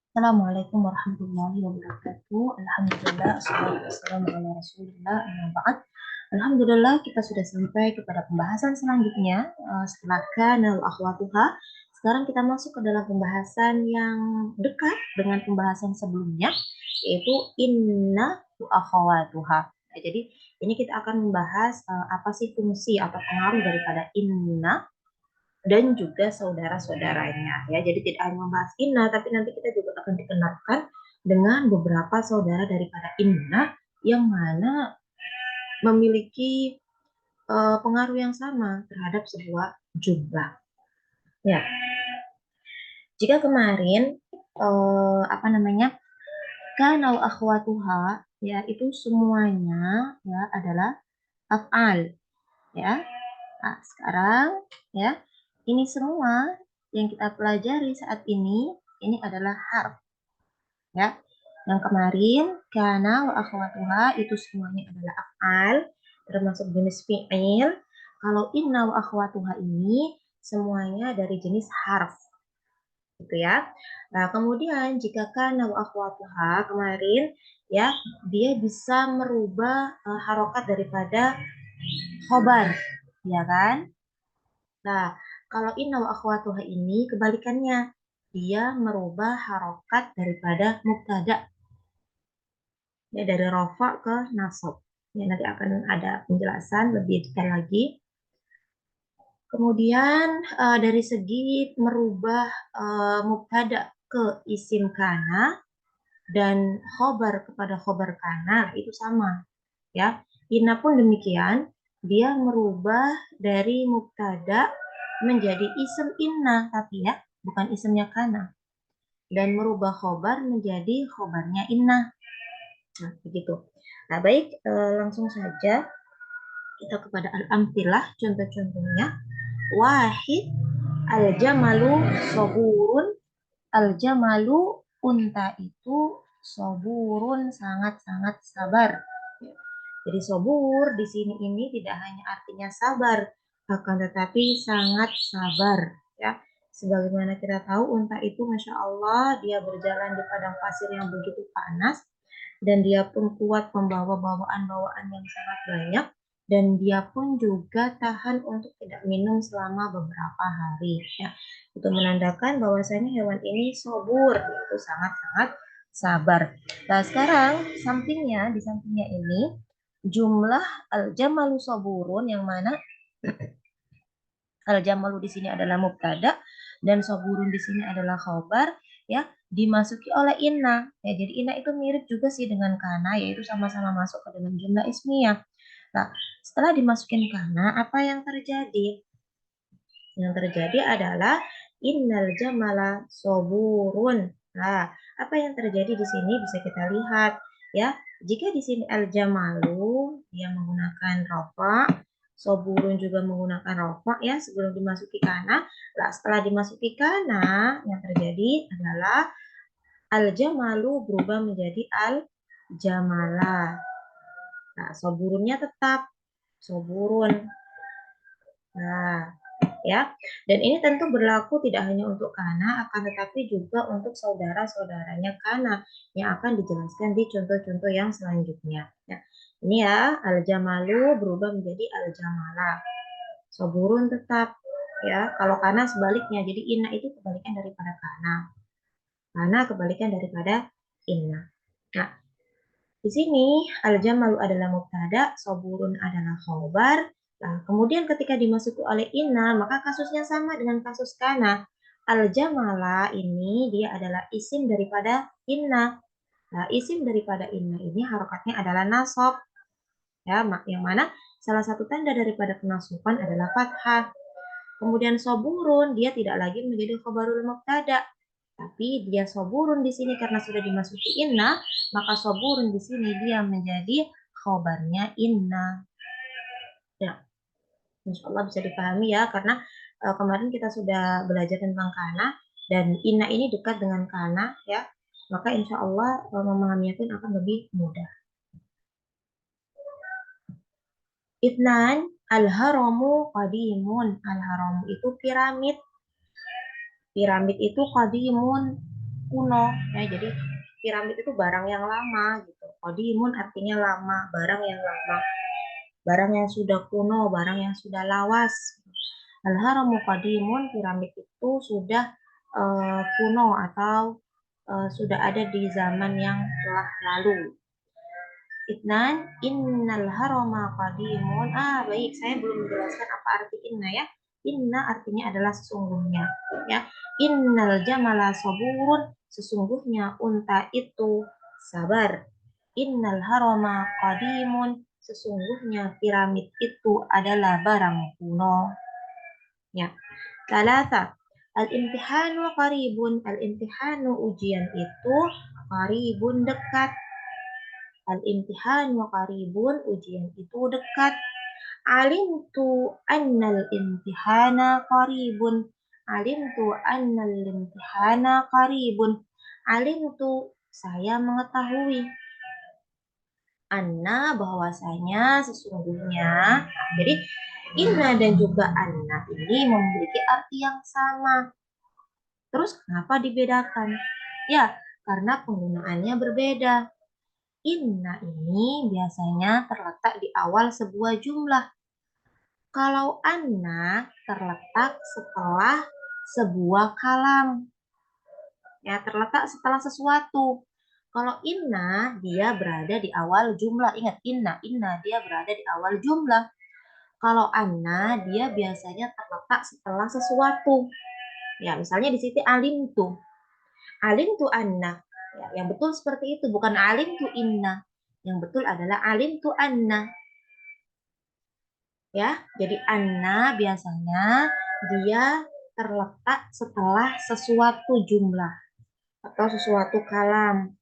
Assalamualaikum warahmatullahi wabarakatuh. Alhamdulillah, assalatu wassalamu ala rasulillah, amma ba'd. Alhamdulillah, kita sudah sampai kepada pembahasan selanjutnya setelah kana wa akhwatuha. Sekarang kita masuk ke dalam pembahasan yang dekat dengan pembahasan sebelumnya, yaitu inna wa akhwatuha. Nah, jadi ini kita akan membahas apa sih fungsi atau pengaruh daripada inna dan juga saudara-saudaranya ya. Jadi tidak hanya membahas inna, tapi nanti kita juga akan dikenalkan dengan beberapa saudara daripada inna yang mana memiliki pengaruh yang sama terhadap sebuah jumlah. Ya, jika kemarin apa namanya kanal akhwatuha ya itu semuanya ya adalah af'al ya. Nah, sekarang ya ini semua yang kita pelajari saat ini adalah harf ya. Yang kemarin kana wa akhwatuha itu semuanya adalah af'al termasuk jenis fi'il. Kalau inna wa akhwatuha ini semuanya dari jenis harf gitu ya. Nah, kemudian jika kana wa akhwatuha kemarin ya dia bisa merubah harokat daripada khobar ya kan? Nah, kalau inna wa akhwatuha ini kebalikannya. Dia merubah harokat daripada mubtada. Ya, dari rofa ke nasab. Ya, nanti akan ada penjelasan lebih detail lagi. Kemudian dari segi merubah mubtada ke isim kana dan khobar kepada khobar kana itu sama. Ya, inna pun demikian. Dia merubah dari mubtada menjadi isim inna tapi ya bukan isimnya kana dan merubah khobar menjadi khobarnya inna. Nah, begitu. Nah, baik langsung saja kita kepada al-amtilah contoh-contohnya. Wahid al-jamalu soburun. Al-jamalu unta itu soburun sangat-sangat sabar. Jadi sobur di sini ini tidak hanya artinya sabar, akan tetapi sangat sabar. Ya, sebagaimana kita tahu unta itu masya Allah dia berjalan di padang pasir yang begitu panas dan dia pun kuat membawa bawaan-bawaan yang sangat banyak dan dia pun juga tahan untuk tidak minum selama beberapa hari. Ya, itu menandakan bahwasanya hewan ini sobur, itu sangat-sangat sabar. Nah, sekarang di sampingnya ini jumlah al-jamalu soburun yang mana al-jamalu di sini adalah mubtada dan soburun di sini adalah khobar ya dimasuki oleh inna. Ya, jadi inna itu mirip juga sih dengan kana yaitu sama-sama masuk ke dalam jumlah ismiyah. Nah, setelah dimasukin kana apa yang terjadi? Yang terjadi adalah innal jamala soburun. Nah, apa yang terjadi di sini bisa kita lihat ya. Jika di sini al jamalu dia menggunakan rofa, soburun juga menggunakan rofa ya sebelum dimasuki kana. Nah, setelah dimasuki kana yang terjadi adalah al jamalu berubah menjadi al jamala. Nah, soburunnya tetap soburun. Nah, ya. Dan ini tentu berlaku tidak hanya untuk kana, akan tetapi juga untuk saudara-saudaranya kana yang akan dijelaskan di contoh-contoh yang selanjutnya. Ya. Ini ya, al-jamalu berubah menjadi al-jamala. Soburun tetap ya. Kalau kana sebaliknya, jadi inna itu kebalikan daripada kana. Kana kebalikan daripada inna. Nah, di sini al-jamalu adalah mubtada, soburun adalah khobar. Nah, kemudian ketika dimasuki oleh inna, maka kasusnya sama dengan kasus kana. Al-jamala ini dia adalah isim daripada inna. Nah, isim daripada inna ini harokatnya adalah nasab. Ya, yang mana salah satu tanda daripada penasuban adalah fathah. Kemudian soburun dia tidak lagi menjadi khobarul mubtada, tapi dia soburun di sini karena sudah dimasuki inna, maka soburun di sini dia menjadi khobarnya inna. Ya, insya Allah bisa dipahami ya, karena kemarin kita sudah belajar tentang kana dan inna ini dekat dengan kana ya, maka insya Allah memahaminya pun akan lebih mudah. Itnan al-haramu qadimun. Al-haramu itu piramid. Piramid itu qadimun, kuno ya. Jadi piramid itu barang yang lama gitu. Qadimun artinya lama, barang yang lama, barang yang sudah kuno, barang yang sudah lawas. Al-haramu qadimun, piramid itu sudah kuno atau sudah ada di zaman yang telah lalu. Itnan, innal harama qadimun. Baik, saya belum menjelaskan apa arti inna ya. Inna artinya adalah sesungguhnya. Ya, innal jamala saburun, sesungguhnya unta itu sabar. Innal harama qadimun, sesungguhnya piramid itu adalah barang kuno. Ya, salasa. Al-imtihanu qaribun. Al-imtihanu ujian itu qaribun dekat. Al-imtihanu qaribun, ujian itu dekat. Alimtu annal imtihana qaribun. Alimtu annal imtihana qaribun. Alimtu, saya mengetahui. Anna, bahwasanya sesungguhnya. Jadi inna dan juga anna ini memiliki arti yang sama. Terus kenapa dibedakan? Ya, karena penggunaannya berbeda. Inna ini biasanya terletak di awal sebuah jumlah. Kalau anna terletak setelah sebuah kalam. Ya, terletak setelah sesuatu. Kalau inna, dia berada di awal jumlah. Ingat, inna dia berada di awal jumlah. Kalau anna, dia biasanya terletak setelah sesuatu. Ya, misalnya di sini alim tu anna. Ya, yang betul seperti itu, bukan alim tu inna. Yang betul adalah alim tu anna. Ya, jadi anna biasanya dia terletak setelah sesuatu jumlah atau sesuatu kalam.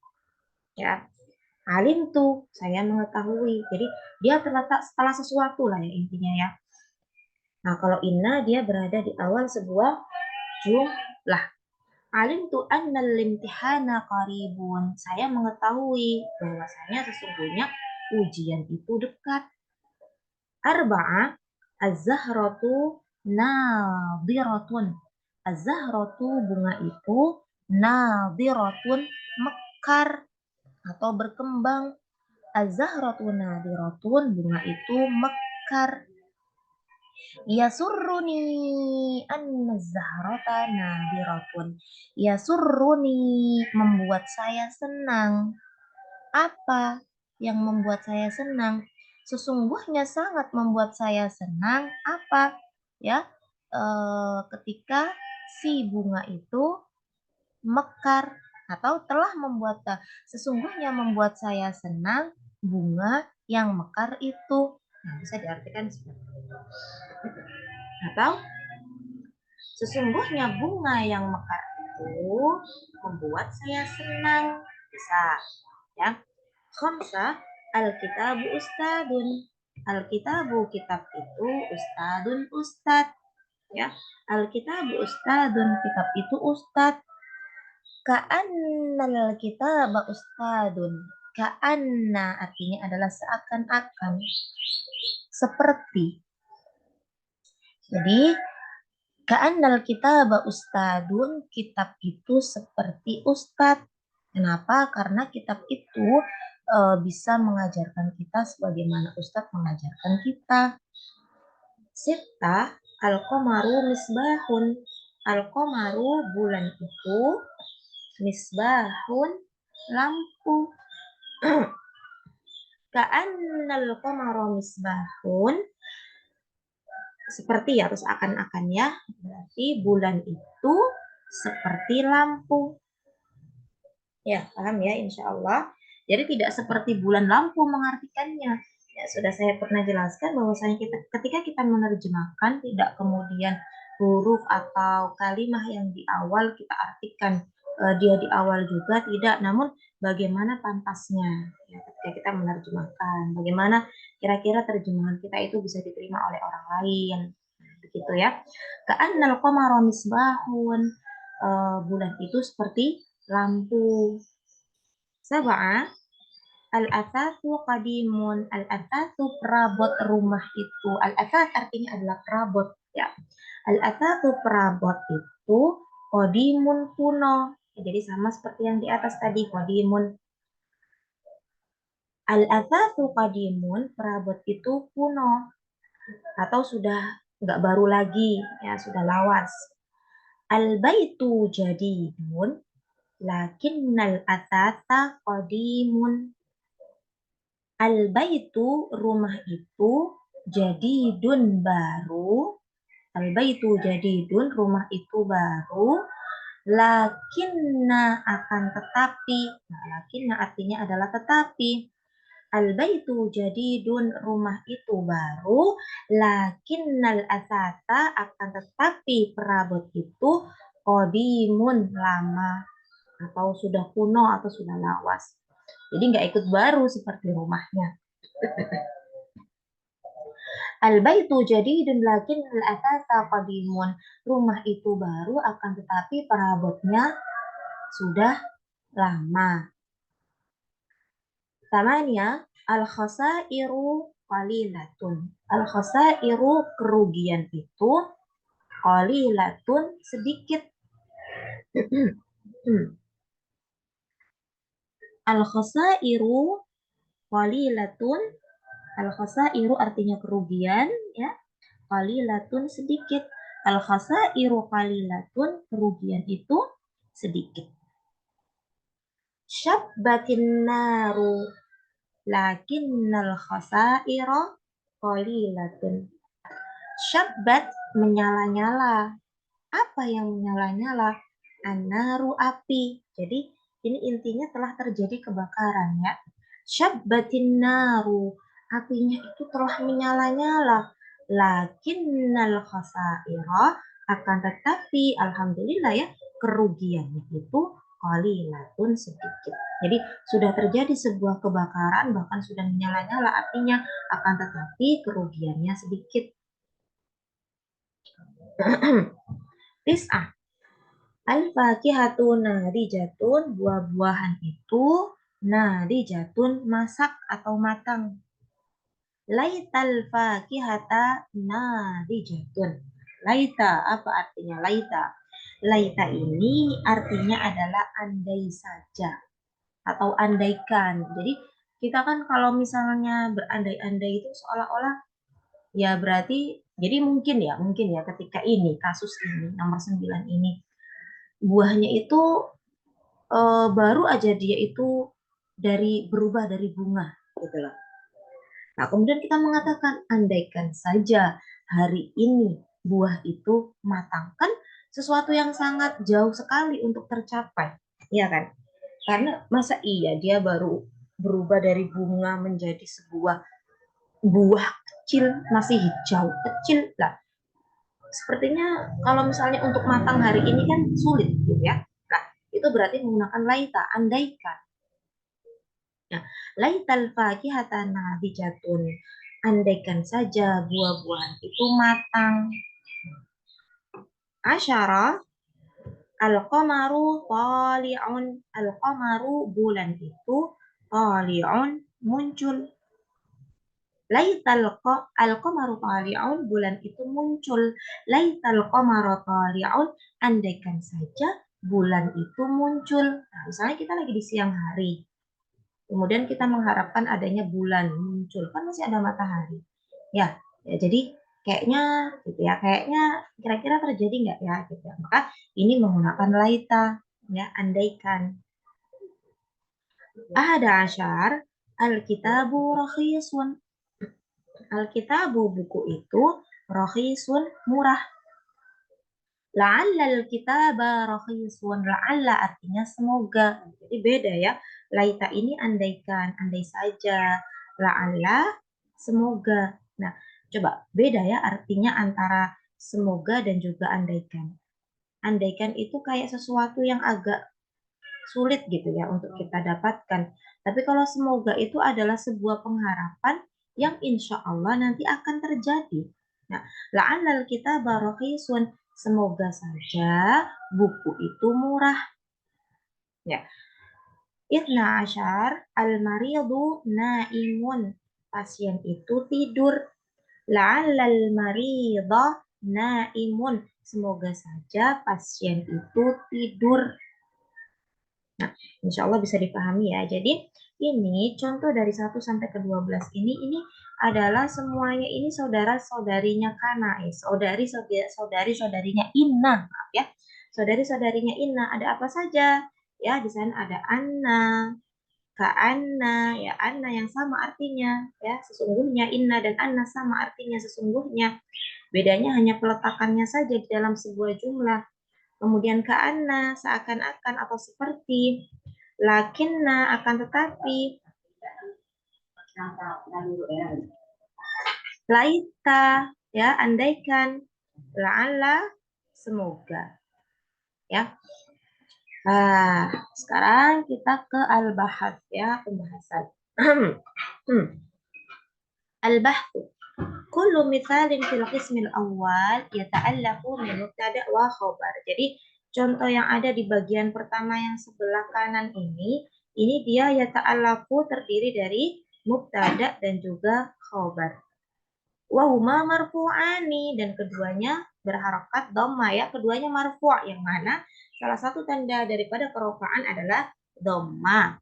Ya, alim tuh saya mengetahui. Jadi dia terletak setelah sesuatu lah ya intinya ya. Nah, kalau inna dia berada di awal sebuah jumlah. Alim tu annal limtihana qaribun. Saya mengetahui bahwasanya sesungguhnya ujian itu dekat. Arba'ah, az-zahratu nadiratun. Az-zahratu, bunga itu, nadiratun, mekar atau berkembang. Az-zahratu nadiratun, bunga itu mekar. Yasurruni anna zahrata nadiratun. Yasurruni, membuat saya senang. Apa yang membuat saya senang? Sesungguhnya sangat membuat saya senang apa? Ya, ketika si bunga itu mekar atau telah membuat sesungguhnya membuat saya senang bunga yang mekar itu. Nah, bisa diartikan seperti itu. Atau sesungguhnya bunga yang mekar itu membuat saya senang. Bisa, ya. Khamsa, al-kitabu ustadun. Al-kitabu, kitab itu, ustadun, ustad. Ya, al-kitabu ustadun, kitab itu ustad. Ka'annal kitaba ustadun. Ka'anna artinya adalah seakan-akan, seperti. Jadi ka'annal kitaba ustadun, kitab itu seperti ustad. Kenapa? Karena kitab itu bisa mengajarkan kita sebagaimana ustadz mengajarkan kita. Sita, al-qamaru misbahun. Al-qamaru, bulan itu, misbahun, lampu. Ka'annal qamaru misbahun, seperti ya, terus akan-akan ya. Berarti bulan itu seperti lampu. Ya, paham ya insya Allah. Jadi tidak seperti bulan lampu mengartikannya. Ya, sudah saya pernah jelaskan bahwasanya ketika kita menerjemahkan tidak kemudian huruf atau kalimat yang di awal kita artikan dia di awal juga tidak, namun bagaimana pantasnya ya, ketika kita menerjemahkan, bagaimana kira-kira terjemahan kita itu bisa diterima oleh orang lain, begitu ya. Ka'annal qamara misbahun, bulan itu seperti lampu. Sab'ah, al-athatu qadimun. Al-athatu perabot rumah itu. Al-athat artinya adalah perabot ya. Al-athatu perabot itu Qadimun kuno. Jadi sama seperti yang di atas tadi, qadimun. Al-athatsu qadimun, perabot itu kuno atau sudah nggak baru lagi, ya sudah lawas. Al-baitu jadidun, lakinnal athatsa qadimun. Al-baitu, rumah itu, jadidun, baru. Al-baitu jadidun, rumah itu baru. Lakinna, akan tetapi. Nah, lakinna artinya adalah tetapi. Al-baitu jadidun, rumah itu baru. Lakinnal asata, akan tetapi perabot itu qadimun, lama atau sudah kuno atau sudah lawas. Jadi nggak ikut baru seperti rumahnya. Al-baitu jadidun lakin al-asasa qadimun. Rumah itu baru akan tetapi perabotnya sudah lama. Tamanya al-khasairu qalilatun. Al-khasairu, kerugian itu, qalilatun, sedikit. Al-khasairu qalilatun. Al-khasairu artinya kerugian, ya. Qalilatun, sedikit. Al-khasairu qalilatun, kerugian itu sedikit. Syabbatin naru lakinnal khasaira qalilatun. Syabbat, menyala-nyala. Apa yang menyala-nyala? An-naru, api. Jadi ini intinya telah terjadi kebakaran, ya. Syabbatin naru, apinya itu telah menyala-nyala. Lakinnal khasaira, akan tetapi alhamdulillah, ya, kerugiannya itu qalilatun, sedikit. Jadi sudah terjadi sebuah kebakaran, bahkan sudah menyala-nyala apinya, akan tetapi kerugiannya sedikit. Tis'ah. Al-fakihatu nadijatun, buah-buahan itu nadijatun, masak atau matang. Laital fakihata nadijatun. Laita, apa artinya laita? Laita ini artinya adalah andai saja atau andaikan. Jadi kita kan kalau misalnya berandai-andai itu seolah-olah, ya berarti, jadi mungkin ya ketika ini kasus ini nomor 9 ini buahnya itu baru aja dia itu berubah dari bunga gitu loh. Nah, kemudian kita mengatakan andaikan saja hari ini buah itu matang, kan sesuatu yang sangat jauh sekali untuk tercapai, ya kan? Karena masa iya dia baru berubah dari bunga menjadi sebuah buah kecil, masih hijau kecil lah. Sepertinya kalau misalnya untuk matang hari ini kan sulit gitu ya. Nah, itu berarti menggunakan laita, andaikan. Nah, laital fakihata nadijatun. Andaikan saja buah-buahan itu matang. Asyara, al-qamaru tali'un. Al-qamaru, bulan itu, tali'un, muncul. Laital al-qamaru tali'un, bulan itu muncul. Laital qamaru tali'un, andaikan saja bulan itu muncul. Nah, misalnya kita lagi di siang hari. Kemudian kita mengharapkan adanya bulan muncul, kan masih ada matahari. Ya, ya jadi kayaknya gitu ya, kayaknya kira-kira terjadi nggak ya gitu ya. Maka ini menggunakan laita, ya, andaikan. Ahada asyar, al-kitabu rakhisun. Al-kitabu, buku itu, rakhisun, murah. La'alla al-kitaba rakhisun. La'alla artinya semoga. Jadi beda ya. Laita ini andaikan, andai saja. La'alla, semoga. Nah, coba beda ya artinya antara semoga dan juga andaikan. Andaikan itu kayak sesuatu yang agak sulit gitu ya untuk kita dapatkan. Tapi kalau semoga itu adalah sebuah pengharapan yang insya Allah nanti akan terjadi. Nah, la'allal kitaba rakhisun, semoga saja buku itu murah. Ya. Itna asyar, al-maridu naimun, pasien itu tidur. La'allal marida naimun, semoga saja pasien itu tidur. Nah, insya Allah bisa dipahami ya. Jadi ini contoh dari 1 sampai ke 12 ini adalah semuanya ini saudara-saudarinya Kana, saudari-saudarinya Inna, maaf ya. Saudari-saudarinya Inna ada apa saja? Ya, di sana ada Anna, Kak Anna, ya Anna yang sama artinya, ya sesungguhnya Inna dan Anna sama artinya sesungguhnya. Bedanya hanya peletakannya saja di dalam sebuah jumlah. Kemudian Kak Anna seakan-akan atau seperti, lakinna akan tetapi, laita ya andaikan, la'alla semoga ya. Sekarang kita ke al-bahath ya, pembahasan. Al-bahthu kullu mithalin fil qismil awal yata'allaqu min mubtada' wa khabar. Jadi contoh yang ada di bagian pertama yang sebelah kanan ini dia yata'allaqu terdiri dari mubtada' dan juga khabar. Wa huma marfu'ani, dan keduanya berharokat dhamma ya, keduanya marfu', yang mana salah satu tanda daripada kerofaan adalah dhamma.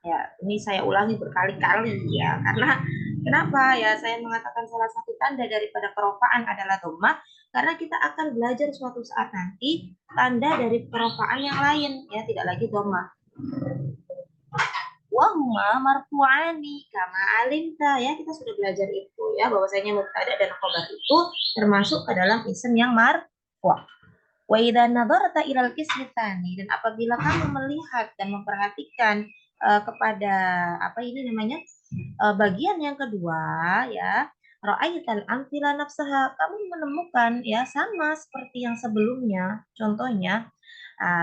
Ya, ini saya ulangi berkali-kali ya, karena kenapa ya saya mengatakan salah satu tanda daripada kerofaan adalah dhamma, karena kita akan belajar suatu saat nanti tanda dari kerofaan yang lain ya, tidak lagi dhamma. Wahuma marfu'ani kama alimta ya, kita sudah belajar itu ya, bahwasanya mubtada dan khabar itu termasuk ke dalam isim yang marfu'. Wa idza nadarta ilal qismi tsani, dan apabila kamu melihat dan memperhatikan kepada apa ini namanya bagian yang kedua ya, ra'aital amthila nafsaha, kamu menemukan ya sama seperti yang sebelumnya. Contohnya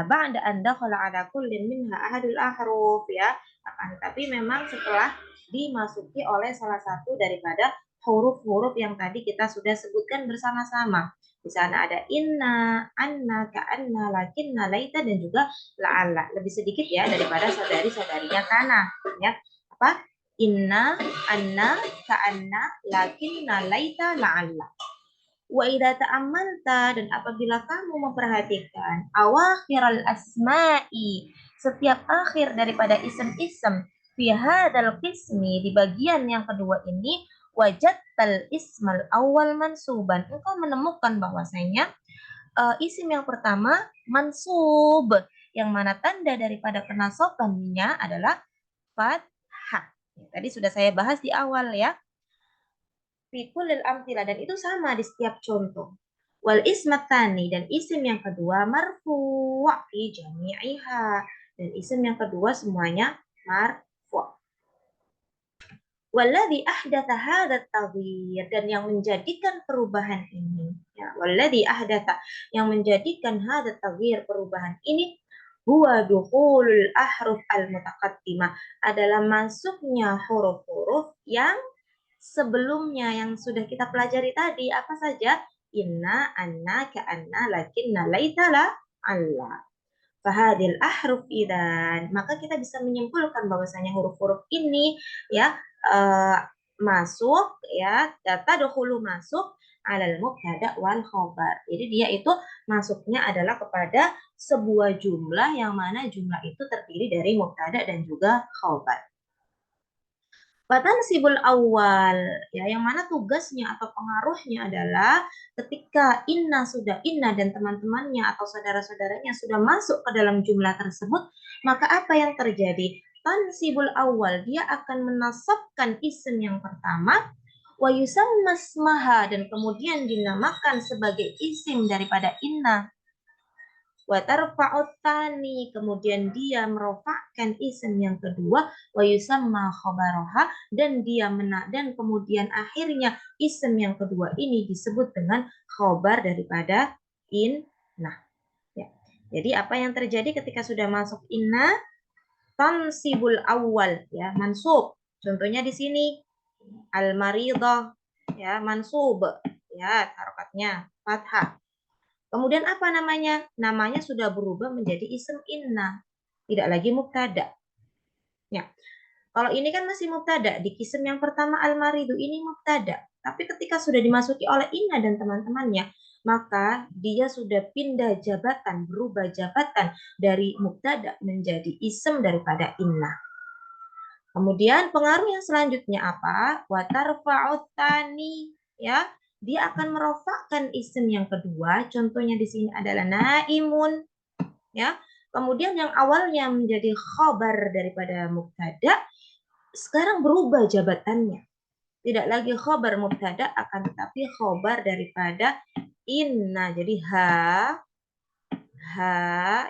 ba'da an dakhala ala kullin minha ahadul ahruf ya, akan tetapi memang setelah dimasuki oleh salah satu daripada huruf-huruf yang tadi kita sudah sebutkan bersama-sama. Di sana ada inna, anna, ka'anna, lakinna, laita, dan juga la'alla. Lebih sedikit ya daripada saudari-saudarinya kana. Ya. Apa? Inna, anna, ka'anna, lakinna, laita, la'alla. Wa idza ta'ammalta, dan apabila kamu memperhatikan awakhiral asma'i, setiap akhir daripada isim-isim fi hadzal qismi, di bagian yang kedua ini, wajadtal ismal awal mansuban, engkau menemukan bahwasanya isim yang pertama mansub, yang mana tanda daripada kenasobannya adalah fathah. Tadi sudah saya bahas di awal ya. Fikulil amtilah, dan itu sama di setiap contoh. Wal ismatani, dan isim yang kedua marfu' fi jami'iha, dan isim yang kedua semuanya marfu'. Walladhi ahdatha hadat taghyir, dan yang menjadikan perubahan ini ya, walladhi ahdatha, yang menjadikan hadat taghyir, perubahan ini, huwa dukhulul ahruf al mutaqaddimah, adalah masuknya huruf-huruf yang sebelumnya yang sudah kita pelajari tadi. Apa saja? Inna, anna, ka'anna, lakinna, laita, la, alla. Fahadil ahruf idan, maka kita bisa menyimpulkan bahwasanya huruf-huruf ini ya masuk ya, data dohulu masuk alal mubtada wal khobar. Jadi dia itu masuknya adalah kepada sebuah jumlah yang mana jumlah itu terdiri dari mubtada dan juga khobar. Sibul awal ya, yang mana tugasnya atau pengaruhnya adalah ketika inna dan teman-temannya atau saudara-saudaranya sudah masuk ke dalam jumlah tersebut, maka apa yang terjadi? Tansibul awal, dia akan menasabkan isim yang pertama, wa yusamma ismaha, dan kemudian dinamakan sebagai isim daripada inna. Wa tarfa'ut tani, kemudian dia merofakkan isim yang kedua, wa yusamma khabaraha, dan dan kemudian akhirnya isim yang kedua ini disebut dengan khobar daripada inna ya. Jadi apa yang terjadi ketika sudah masuk inna? Tansibul awal ya, mansub. Contohnya di sini al-maridah ya, mansub ya, harokatnya fathah. Kemudian apa namanya? Namanya sudah berubah menjadi isim inna, tidak lagi mubtada. Ya. Kalau ini kan masih mubtada, di isim yang pertama al-maridu ini mubtada. Tapi ketika sudah dimasuki oleh inna dan teman-temannya, maka dia sudah pindah jabatan, berubah jabatan dari mubtada menjadi isim daripada inna. Kemudian pengaruh yang selanjutnya apa? Wa tarfa'ut tani, ya. Dia akan merofakkan isim yang kedua. Contohnya di sini adalah naimun, ya. Kemudian yang awalnya menjadi khobar daripada mubtada, sekarang berubah jabatannya. Tidak lagi khobar mubtada, akan tetapi khobar daripada inna. Jadi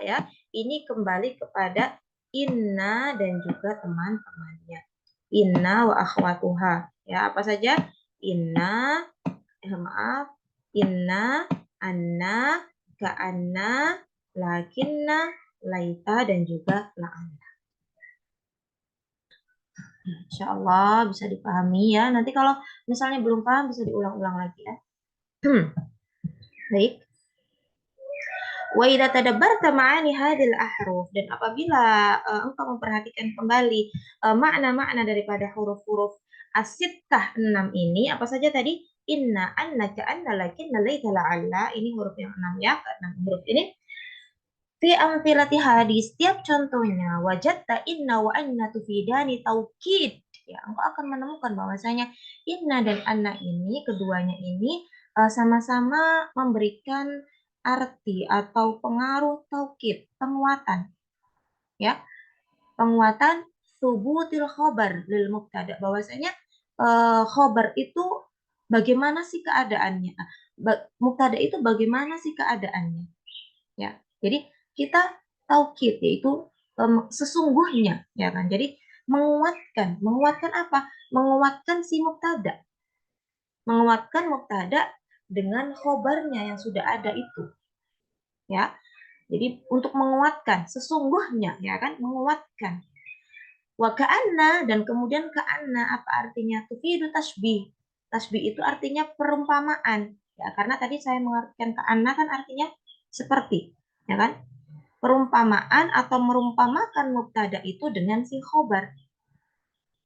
ya, ini kembali kepada inna dan juga teman-temannya. Inna wa akhwatuha. Ya, apa saja? Inna, inna, anna, ka'anna, lakinna, laita, dan juga la'anna. Insya Allah bisa dipahami ya. Nanti kalau misalnya belum paham bisa diulang-ulang lagi ya. Baik. Wa idza tadabbarta ma'ani hadhil ahruf, dan apabila engkau memperhatikan kembali makna-makna daripada huruf-huruf as-sittah 6 ini, apa saja tadi? Inna, anna, ka'anna, lakinna, laita, la'alla. Ini huruf yang 6 ya, ke-6 huruf ini. Fi amthilati hadis, setiap contohnya wajadta inna wa anna tufidani taukid. Ya, engkau akan menemukan bahwasanya inna dan anna ini, keduanya ini sama-sama memberikan arti atau pengaruh taukid, penguatan, ya, penguatan subutil khobar lil mubtada, bahwasanya khobar itu bagaimana sih keadaannya, mubtada itu bagaimana sih keadaannya, ya. Jadi kita taukid yaitu sesungguhnya, ya kan. Jadi menguatkan apa? Menguatkan si mubtada, menguatkan mubtada dengan khobarnya yang sudah ada itu, ya. Jadi untuk menguatkan sesungguhnya, ya kan, menguatkan. Wa ka'anna, dan kemudian ka'anna apa artinya? Tufidu tasbih. Tasbih itu artinya perumpamaan. Ya, karena tadi saya mengartikan ka'anna kan artinya seperti, ya kan? Perumpamaan atau merumpamakan mubtada itu dengan si khobar.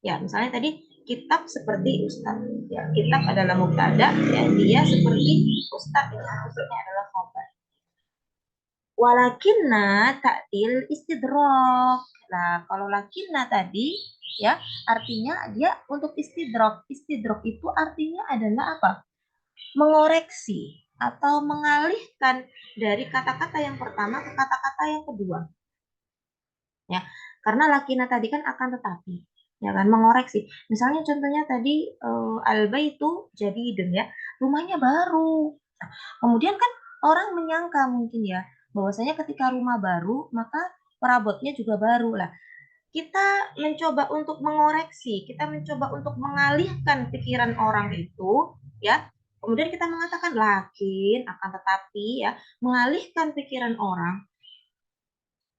Ya, misalnya tadi kitab seperti ustaz. Ya, kitab adalah mubtada, ya, dia seperti ustaz, yang maksudnya adalah khobar. Walakinna ta'til istidrok. Nah, kalau lakinna tadi, ya, artinya dia untuk istidrok. Istidrok itu artinya adalah apa? Mengoreksi atau mengalihkan dari kata-kata yang pertama ke kata-kata yang kedua. Ya, karena lakina tadi kan akan tetapi, ya kan, mengoreksi. Misalnya contohnya tadi alba itu jadi idem, ya, rumahnya baru. Nah, kemudian kan orang menyangka mungkin ya bahwasanya ketika rumah baru maka perabotnya juga baru lah. Kita mencoba untuk mengoreksi, kita mencoba untuk mengalihkan pikiran orang itu, ya. Kemudian kita mengatakan lakin, akan tetapi, ya, mengalihkan pikiran orang,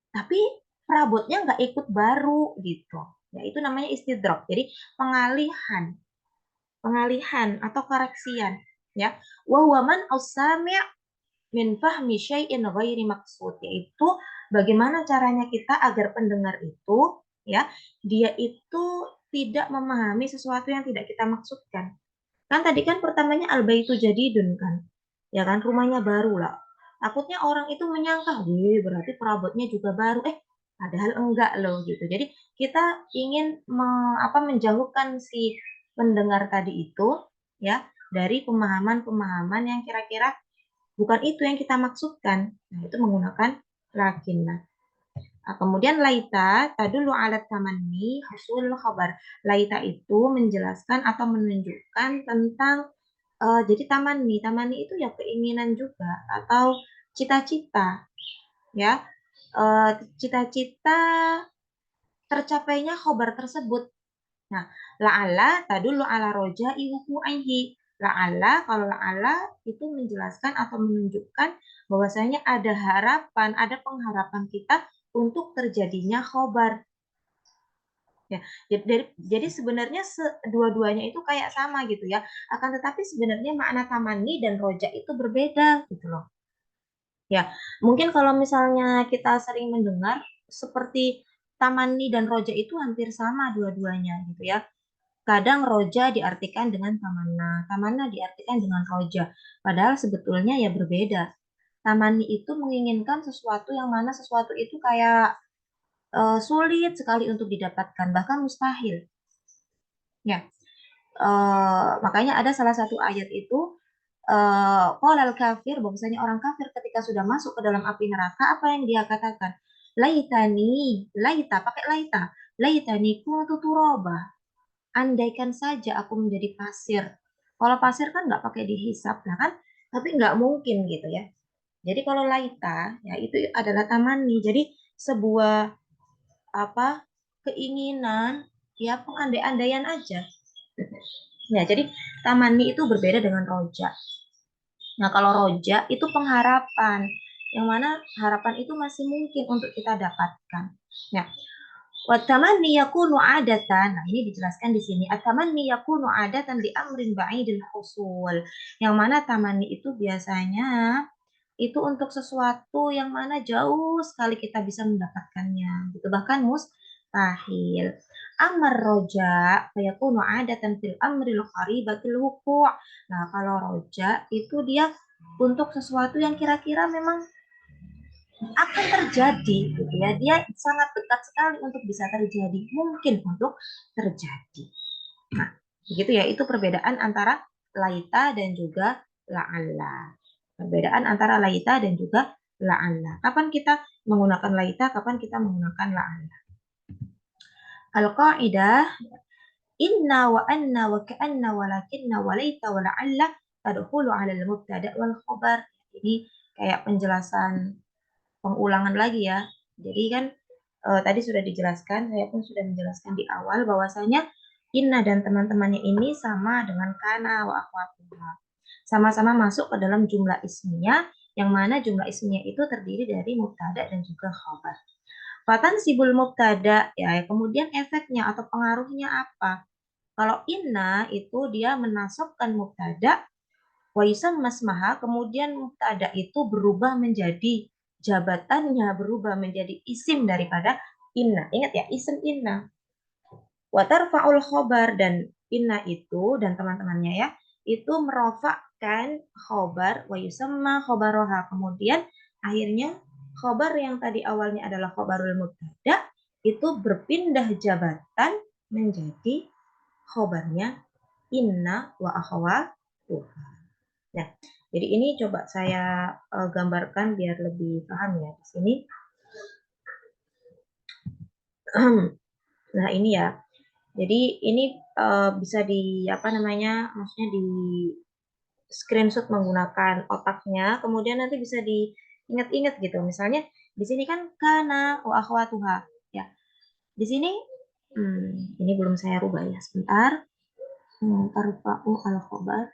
tapi perabotnya nggak ikut baru gitu. Ya, itu namanya istidrok. Jadi pengalihan atau koreksian, ya. Wa huwa man as-sami' min fahmi syai'in ghairi maksud, yaitu bagaimana caranya kita agar pendengar itu, ya, dia itu tidak memahami sesuatu yang tidak kita maksudkan. Kan tadi kan pertamanya al-baitu jadidun kan. Ya kan, rumahnya baru lah. Takutnya orang itu menyangka, "Wih, berarti perabotnya juga baru." Padahal enggak loh gitu. Jadi kita ingin menjauhkan si pendengar tadi itu, ya, dari pemahaman-pemahaman yang kira-kira bukan itu yang kita maksudkan. Nah, itu menggunakan lakin. Nah, kemudian laita tadulu alat tamanni husul khabar. Laita itu menjelaskan atau menunjukkan tentang jadi tamanni. Tamanni itu ya keinginan juga atau cita-cita, ya. Cita-cita tercapainya khobar tersebut. Nah, la'alla tadulu ala roja'i wuku'aihi. La'alla, kalau la'alla itu menjelaskan atau menunjukkan bahwasanya ada harapan, ada pengharapan kita untuk terjadinya khobar. Ya, jadi sebenarnya dua-duanya itu kayak sama gitu ya. Akan tetapi sebenarnya makna tamani dan roja itu berbeda gitu loh. Ya, mungkin kalau misalnya kita sering mendengar seperti tamani dan roja itu hampir sama dua-duanya gitu ya. Kadang roja diartikan dengan tamanna. Tamanna diartikan dengan roja. Padahal sebetulnya ya berbeda. Tamanni itu menginginkan sesuatu yang mana sesuatu itu kayak sulit sekali untuk didapatkan, bahkan mustahil. Ya, makanya ada salah satu ayat itu qolal kafir, bahwasanya orang kafir ketika sudah masuk ke dalam api neraka, apa yang dia katakan? Laitani, laita, pakai laita. Laitani kuntu turaba. Andaikan saja aku menjadi pasir. Kalau pasir kan nggak pakai dihisap, nah kan? Tapi nggak mungkin gitu ya. Jadi kalau laita, ya itu adalah tamani. Jadi sebuah apa keinginan, ya pengandai-andaian aja. Ya, jadi tamani itu berbeda dengan roja. Nah, kalau roja itu pengharapan, yang mana harapan itu masih mungkin untuk kita dapatkan. Nah, watamanni yakunu adatan. Nah, ini dijelaskan di sini. Atamanni yakunu adatan di amrin ba'idil husul. Yang mana tamanni itu biasanya itu untuk sesuatu yang mana jauh sekali kita bisa mendapatkannya. Gitu. Bahkan mustahil. Amar roja fayakunu adatan fil amril qaribatil wuku'. Nah, kalau roja itu dia untuk sesuatu yang kira-kira memang akan terjadi gitu ya. Dia sangat dekat sekali untuk bisa terjadi, mungkin untuk terjadi. Nah, begitu ya, itu perbedaan antara laita dan juga la'alla. Perbedaan antara laita dan juga la'alla. Kapan kita menggunakan laita, kapan kita menggunakan la'alla. Al-qaidah inna wa anna wa ka'anna wa lakinna wa laita wa la'alla tadkhulu 'ala al-mubtada' wal khabar. Ini kayak penjelasan pengulangan lagi ya. Jadi kan tadi sudah dijelaskan, saya pun sudah menjelaskan di awal bahwasanya inna dan teman-temannya ini sama dengan kana wa akhwatuha. Sama-sama masuk ke dalam jumlah ismiyah, yang mana jumlah ismiyah itu terdiri dari mubtada dan juga khabar. Fatan sibul mubtada, ya kemudian efeknya atau pengaruhnya apa? Kalau inna itu dia menasabkan mubtada, wa yusamma masmaha, kemudian mubtada itu berubah menjadi jabatannya, berubah menjadi isim daripada inna. Ingat ya, isim inna. Wa tarfa'ul khobar, dan inna itu dan teman-temannya ya, itu merofakkan khobar, wa yusamma khobaroha. Kemudian akhirnya khobar yang tadi awalnya adalah khobarul mubtada itu berpindah jabatan menjadi khobarnya inna wa akhawatuha. Nah, jadi ini coba saya gambarkan biar lebih paham ya di sini. Nah, ini ya. Jadi ini bisa di apa namanya? Maksudnya di screenshot menggunakan otaknya, kemudian nanti bisa diingat-ingat gitu. Misalnya di sini kan kana wa akhwatuha ya. Di sini ini belum saya rubah ya. Sebentar. Tarfa'u al-khabar.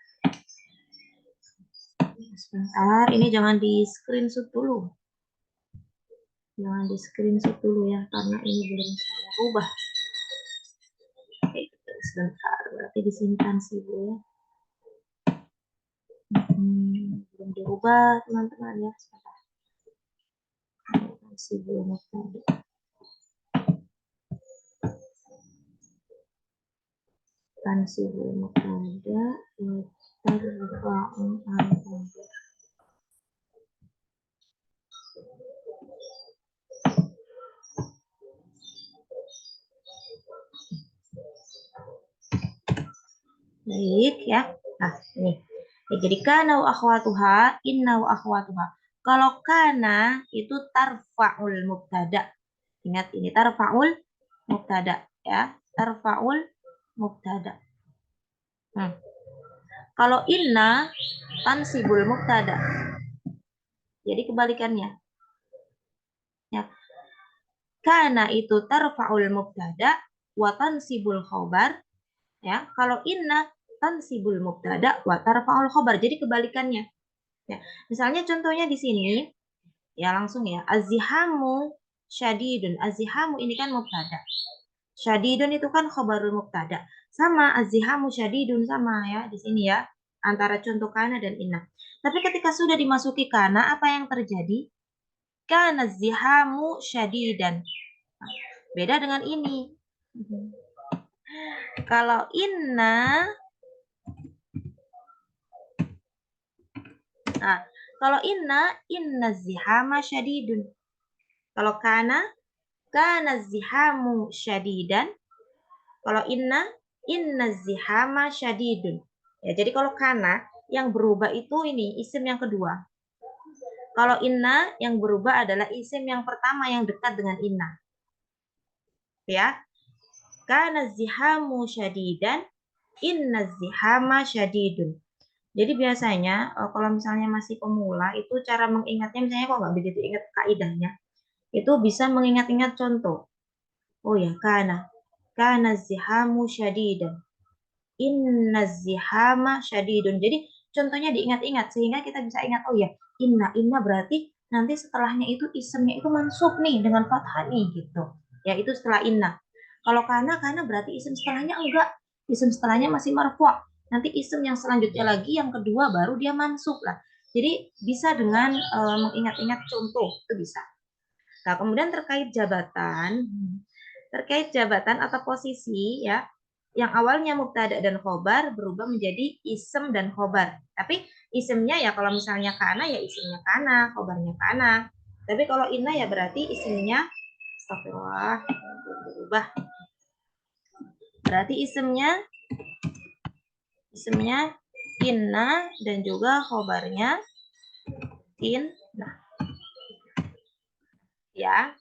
Sebentar, ini jangan di screenshot dulu. Jangan di screenshot dulu ya, karena ini belum saya rubah. Oke, sebentar, berarti disimpan sih Bu ya. Belum dirubah teman-teman ya. Sebentar. Masih belum ada. Masih belum ada. Terfa'un al-khabar. Baik ya. Nah, ini. Ya, jadi kana wa akhwatuha, inna wa akhwatuha. Kalau kana itu tarfa'ul mubtada. Ingat ini tarfa'ul mubtada ya. Tarfa'ul mubtada. Kalau inna tansibul mubtada. Jadi kebalikannya. Ya. Kana itu tarfa'ul mubtada wa tansibul khobar. Ya, kalau inna tansibul mubtada wa tarfa'ul khobar. Jadi kebalikannya. Ya, misalnya contohnya di sini, ya langsung ya. Azihamu syadidun. Azihamu ini kan mubtada. Syadidun itu kan khobarul mubtada. Sama azihamu syadidun sama ya di sini ya. Antara contoh kana dan inna. Tapi ketika sudah dimasuki kana, apa yang terjadi? Kana zihamu syadidan. Beda dengan ini. Kalau inna, nah, kalau inna zihama syadidun. Kalau kana zihamu syadidan. Kalau inna zihama syadidun. Ya, jadi kalau kana yang berubah itu ini isim yang kedua. Kalau inna yang berubah adalah isim yang pertama yang dekat dengan inna. Ya. Kana zihamu syadidan, inna zihama syadidun. Jadi biasanya kalau misalnya masih pemula itu cara mengingatnya misalnya kok nggak begitu ingat kaidahnya. Itu bisa mengingat-ingat contoh. Oh ya, kana zihamu syadidan. Inna zihama syadidun. Jadi contohnya diingat-ingat sehingga kita bisa ingat oh ya, inna berarti nanti setelahnya itu isimnya itu mansub nih dengan fathah nih gitu. Ya itu setelah inna. Kalau kana berarti isim setelahnya enggak. Isim setelahnya masih marfu'. Nanti isim yang selanjutnya lagi yang kedua baru dia mansub lah. Jadi bisa dengan mengingat-ingat contoh itu bisa. Nah, kemudian terkait jabatan atau posisi ya, yang awalnya mubtada dan khobar berubah menjadi isem dan khobar. Tapi isimnya ya kalau misalnya kana ya isimnya kana, khobarnya kana. Tapi kalau inna ya berarti isimnya astagfirullah berubah. Berarti isimnya inna dan juga khobarnya inna. Ya.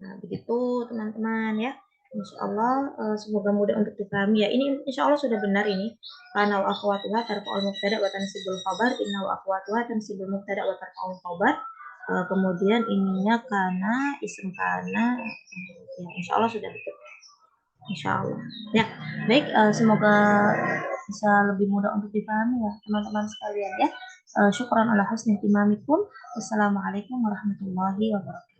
Nah, begitu teman-teman ya. Insya Allah semoga mudah untuk dipahami ya. Ini insya Allah sudah benar ini. Karena wa akhwatuha tarfa'ul mubtada wa tansibul khabar, inna wa akhwatuha tansibul mubtada wa tarfa'ul khabar. Kemudian ininya karena isim karena ya insya Allah sudah betul. Insya Allah. Ya, baik. Semoga bisa lebih mudah untuk dipahami ya teman-teman sekalian ya. Syukran ala husni timamikum. Wassalamualaikum warahmatullahi wabarakatuh.